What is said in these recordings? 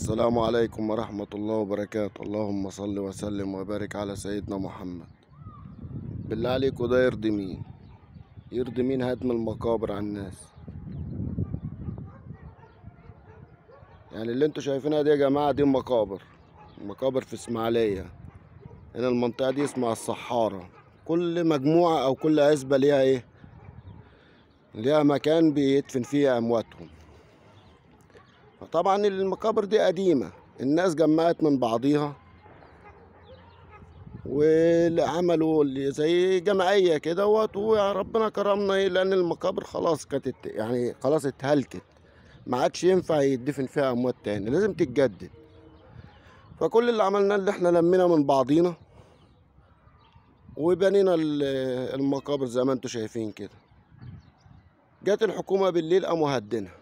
السلام عليكم ورحمة الله وبركاته. اللهم صل وسلم وبارك على سيدنا محمد. بالله عليكم ده يرضي مين؟ يرضي مين هدم المقابر على الناس؟ يعني اللي انتوا شايفينها دي يا جماعة دي مقابر في اسماعيلية. هنا المنطقة دي اسمها الصحارة. كل مجموعة او كل عزبة ليها ايه؟ ليها مكان بيدفن فيه امواتهم. فطبعا المقابر دي قديمة، الناس جمعت من بعضيها وعملوا اللي زي جمعية كده وربنا كرمنا لأن المقابر خلاص كانت يعني خلاص اتهلكت، ما عادش ينفع يدفن فيها أموات تاني، لازم تتجدد. فكل اللي عملناه اللي احنا لمينا من بعضينا وبنينا المقابر زي ما انتوا شايفين كده. جت الحكومة بالليل قاموا هدينها،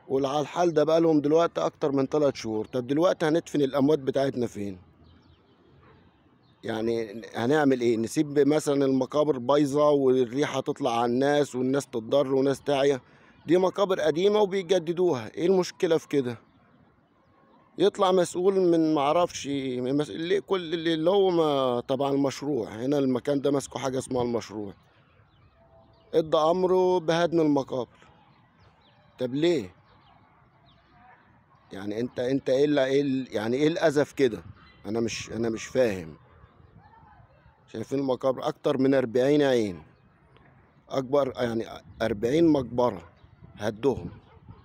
وعلى الحال ده بقالهم دلوقتي أكتر من 3 شهور. طب دلوقتي هندفن الأموات بتاعتنا فين؟ يعني هنعمل ايه؟ نسيب مثلا المقابر بايظه والريحه تطلع على الناس والناس تتضر وناس تعيا؟ دي مقابر قديمه وبيجددوها، ايه المشكله في كده؟ يطلع مسؤول من معرفش كل اللي هو ما طبعا المشروع هنا المكان ده ماسكه حاجه اسمها المشروع، ادى امره بهدم المقابر. طب ليه؟ يعني انت يعني ايه الاذى في كده؟ انا مش فاهم. شايفين المقابر اكتر من 40 عين، اكبر يعني 40 مقبرة هدهم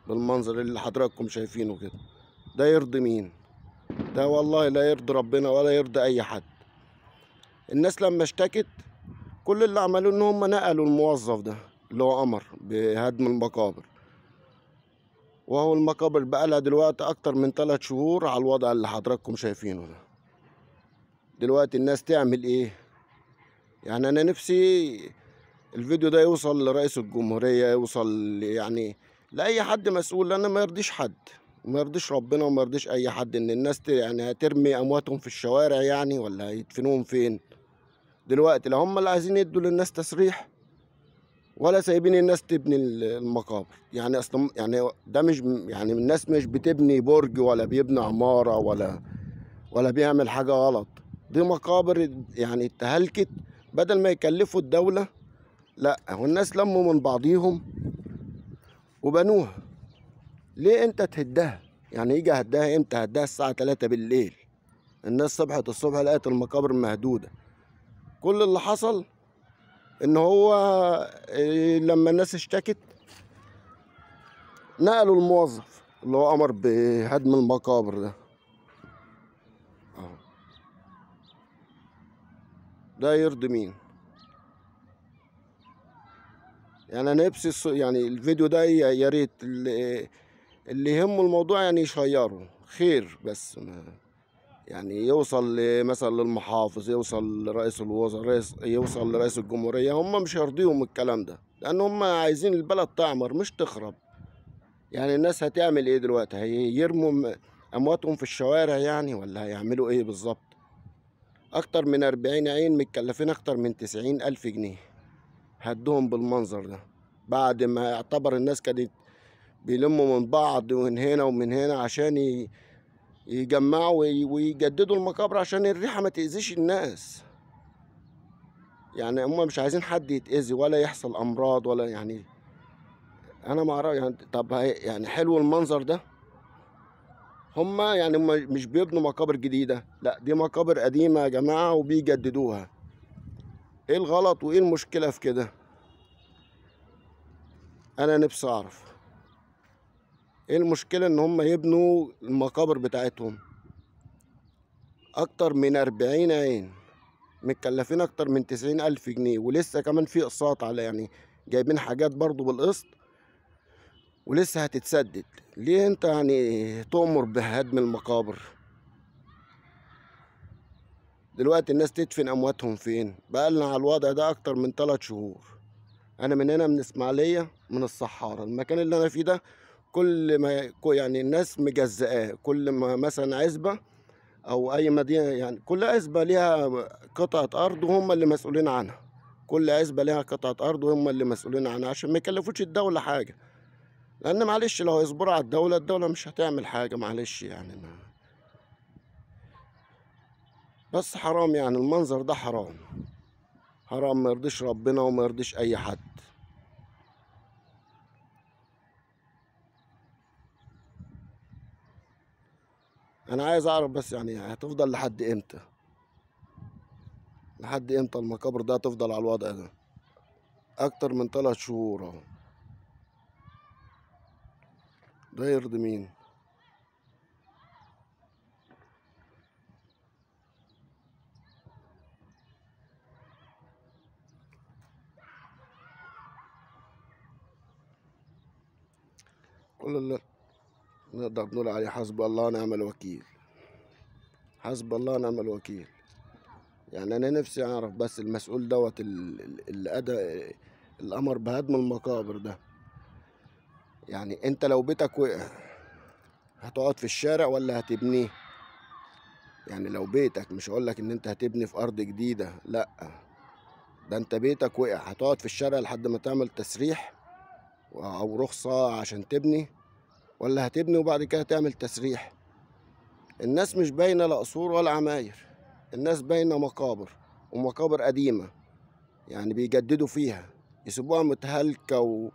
بالمنظر اللي حضراتكم شايفينه كده. ده يرضي مين؟ ده والله لا يرضي ربنا ولا يرضي اي حد. الناس لما اشتكت كل اللي عملوه ان هم نقلوا الموظف ده اللي هو امر بهدم المقابر، وهو المقابر بقى لها دلوقتي اكتر من 3 شهور على الوضع اللي حضراتكم شايفينه ده. دلوقتي الناس تعمل ايه؟ يعني انا نفسي الفيديو ده يوصل لرئيس الجمهورية، يوصل يعني لأي حد مسؤول، لأن ما يرضيش حد وما يرضيش ربنا وما يرضيش أي حد إن الناس يعني هترمي أمواتهم في الشوارع يعني، ولا هيدفنوهم فين؟ دلوقتي لا هم اللي عايزين يدوا للناس تسريح ولا سايبين الناس تبني المقابر. يعني أصلا يعني ده مش يعني الناس مش بتبني برج ولا بيبني عمارة ولا بيعمل حاجة غلط. دي مقابر يعني اتهلكت، بدل ما يكلفوا الدولة لا هو الناس لموا من بعضيهم وبنوها. ليه انت تهدها؟ يعني يجي هدها امتى؟ هدها الساعة 3 بالليل، الناس صبحت الصبح لقت المقابر مهدودة. كل اللي حصل ان هو لما الناس اشتكت نقلوا الموظف اللي هو امر بهدم المقابر ده. اهو ده يرضي مين؟ يعني انا نفسي يعني الفيديو ده يا ريت اللي يهمه الموضوع يعني يشيره خير، بس يعني يوصل مثلا للمحافظ، يوصل لرئيس الوزراء، يوصل لرئيس الجمهورية. هم مش هيرضيهم الكلام ده، لأن هم عايزين البلد تعمر مش تخرب. يعني الناس هتعمل ايه دلوقتي؟ هيرموا أمواتهم في الشوارع يعني، ولا هيعملوا ايه بالظبط؟ أكتر من 40 عين متكلفين أكتر من 90,000 جنيه هدهم بالمنظر ده، بعد ما يعتبر الناس كانت بيلموا من بعض ومن هنا ومن هنا عشان يجمعوا ويجددوا المقابر عشان الريحة ما تأذيش الناس. يعني هم مش عايزين حد يتأذي ولا يحصل أمراض ولا يعني. أنا ما أعرف يعني. طب يعني حلو المنظر ده؟ هم يعني هم مش بيبنوا مقابر جديدة، لا دي مقابر قديمة يا جماعة وبيجددوها. إيه الغلط وإيه المشكلة في كده؟ أنا نفسي أعرف إيه المشكلة إن هم يبنوا المقابر بتاعتهم. أكتر من 40 عين متكلفين أكتر من 90,000 جنيه، ولسه كمان في أقساط على يعني جايبين حاجات برضو بالقسط ولسه هتتسدد. ليه انت يعني تؤمر بهدم المقابر؟ دلوقتي الناس تدفن امواتهم فين؟ بقالنا على الوضع ده اكتر من 3 شهور. انا من هنا من اسماعيليه من الصحارى، المكان اللي انا فيه ده كل ما يعني الناس مجزئاه، كل ما مثلا عزبه او اي مدينه يعني كل عزبه ليها قطعه ارض وهم اللي مسؤولين عنها. كل عزبه ليها قطعه ارض وهم اللي مسؤولين عنها عشان ما يكلفوش الدوله حاجه. لان معلش لو هيصبروا على الدولة مش هتعمل حاجة، معلش يعني ما. بس حرام يعني المنظر ده حرام، حرام ما يرضيش ربنا وما يرضيش اي حد. انا عايز اعرف بس يعني هتفضل لحد امتى؟ لحد امتى المقابر ده هتفضل على الوضع ده؟ اكتر من 3 شهور اهو. ده يرضي مين؟ كل اللي نقدر نقول عليه حسب الله ونعم الوكيل، حسب الله ونعم الوكيل. يعني انا نفسي اعرف بس المسؤول دوت اللي ادى الامر بهدم المقابر ده. يعني انت لو بيتك وقع هتقعد في الشارع ولا هتبنيه؟ يعني لو بيتك، مش هقولك ان انت هتبني في ارض جديدة، لا، ده انت بيتك وقع هتقعد في الشارع لحد ما تعمل تسريح او رخصة عشان تبني، ولا هتبني وبعد كده تعمل تسريح؟ الناس مش باينة لا قصور ولا عماير، الناس باينة مقابر، ومقابر قديمة يعني بيجددوا فيها، يسيبوها متهالكة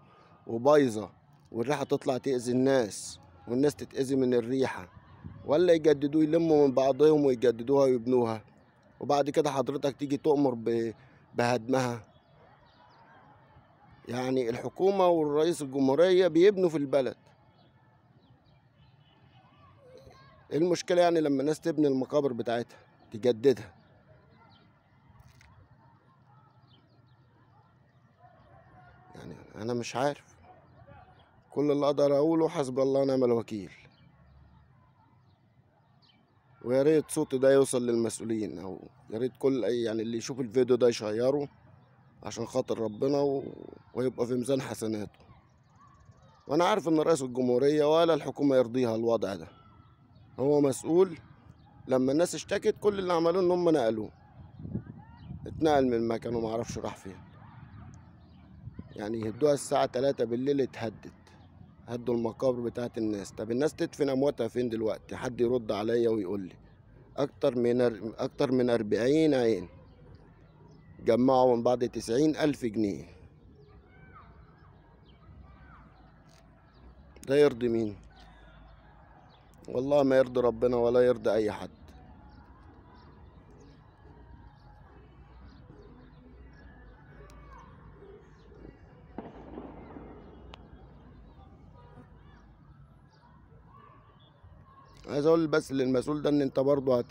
وبايظة، والريحة تطلع تأذي الناس والناس تتأذي من الريحة، ولا يجددوا يلموا من بعضهم ويجددوها ويبنوها، وبعد كده حضرتك تيجي تؤمر بهدمها؟ يعني الحكومة والرئيس الجمهورية بيبنوا في البلد، ايه المشكلة يعني لما الناس تبني المقابر بتاعتها تجددها؟ يعني انا مش عارف، كل اللي اقدر اقوله حسب الله ونعم الوكيل. ويا ريت صوتي ده يوصل للمسؤولين، او يا ريت كل اي يعني اللي يشوف الفيديو ده يشيره عشان خاطر ربنا ويبقى في ميزان حسناته. وانا عارف ان رئيس الجمهورية ولا الحكومة يرضيها الوضع ده، هو مسؤول. لما الناس اشتكت كل اللي عملوه ان هم نقلوه، اتنقل من المكان وما عرفش راح فين. يعني يهدوها الساعة 3 بالليل اتهدت، هدوا المقابر بتاعت الناس. طب الناس تدفن امواتها فين دلوقتي؟ حد يرد عليا ويقول لي. اكتر من 40 عين جمعوا من بعد 90,000 جنيه. ده يرضي مين؟ والله ما يرضي ربنا ولا يرضي اي حد. عايز اقول بس للمسؤول ده ان انت برضه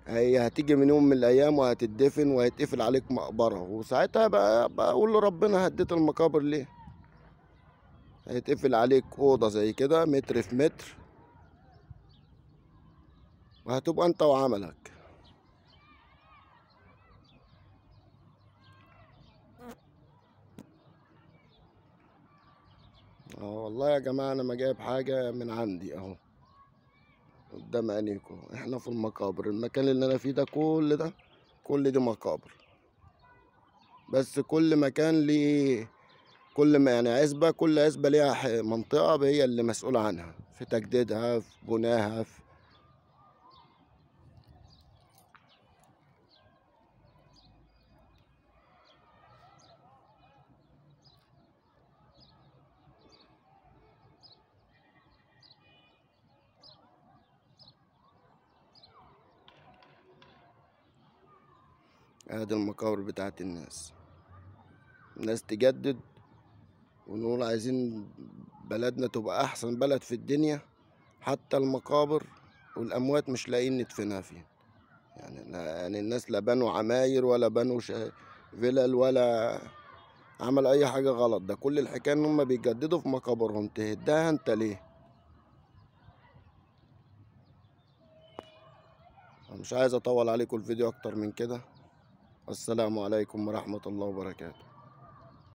هي هتيجي من يوم من الايام وهتدفن وهيتقفل عليك مقبرة، وساعتها بقى اقول لربنا هديت المقابر ليه؟ هيتقفل عليك اوضة زي كده متر في متر، وهتبقى انت وعملك. اه والله يا جماعة انا ما جايب حاجة من عندي اهو قدام عينيكم. احنا في المقابر، المكان اللي انا فيه ده كل دي مقابر. بس كل مكان ليه، كل ما يعني عزبة، كل عزبة ليها منطقة هي اللي مسؤولة عنها في تجديدها في بناها في. ادي المقابر بتاعت الناس تجدد، ونقول عايزين بلدنا تبقى احسن بلد في الدنيا. حتى المقابر والاموات مش لاقيين ندفنها فيها. يعني الناس لا بنوا عماير ولا بنوا فلل ولا عمل اي حاجة غلط. ده كل الحكاية ان هم بيجددوا في مقابرهم، تهدها انت ليه؟ أنا مش عايز اطول عليكم الفيديو اكتر من كده. السلام عليكم ورحمة الله وبركاته.